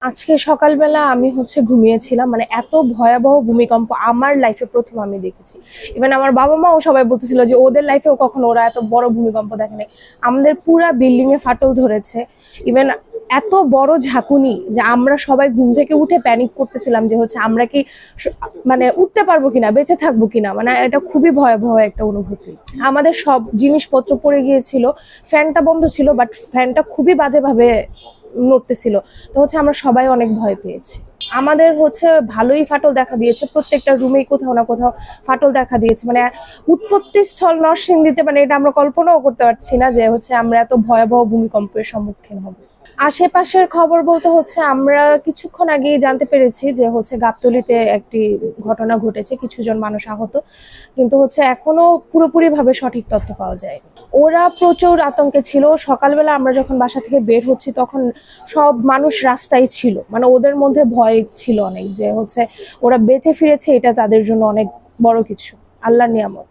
আজকে সকালবেলা আমি ঘুমিয়েছিলাম, মানে এত ভয়াবহ ভূমিকম্প আমার লাইফে প্রথম আমি দেখেছি। ইভেন আমার বাবা মাও সবাই বলতেছিল যে ওদের লাইফেও কখনো ওরা এত বড় ভূমিকম্প দেখেনি। আমাদের পুরা বিল্ডিং এ ফাটল ধরেছে। ইভেন এত বড় ঝাঁকুনি যে আমরা সবাই ঘুম থেকে উঠে প্যানিক করতেছিলাম যে আমরা কি মানে উঠতে পারবো কিনা, বেঁচে থাকবো কিনা। মানে এটা খুবই ভয়াবহ একটা অনুভূতি। আমাদের সব জিনিসপত্র পড়ে গিয়েছিল, ফ্যানটা বন্ধ ছিল, বাট ফ্যানটা খুবই বাজেভাবে নড়তেছিল। তো আমরা সবাই অনেক ভয় পেয়েছি। আমাদের ভালোই ফাটল দেখা দিয়েছে, প্রত্যেকটা রুমেই কোথাও না কোথাও ফাটল দেখা দিয়েছে। মানে উৎপত্তি স্থল নরসিংদীতে, মানে এটা আমরা কল্পনাও করতে পারছি না যে আমরা এত ভয়াবহ ভূমিকম্পের সম্মুখীন হব। আশেপাশের খবর বলতে আমরা কিছুক্ষণ আগেই জানতে পেরেছি যে গাবতলীতে একটি ঘটনা ঘটেছে, কিছুজন মানুষ আহত, কিন্তু এখনো পুরোপুরি ভাবে সঠিক তথ্য পাওয়া যায়নি। ওরা প্রচুর আতঙ্কে ছিল। সকালবেলা আমরা যখন বাসা থেকে বের হচ্ছি তখন সব মানুষ রাস্তায় ছিল, মানে ওদের মধ্যে ভয় ছিল অনেক যে ওরা বেঁচে ফিরেছে, এটা তাদের জন্য অনেক বড় কিছু, আল্লাহর নিয়ামত।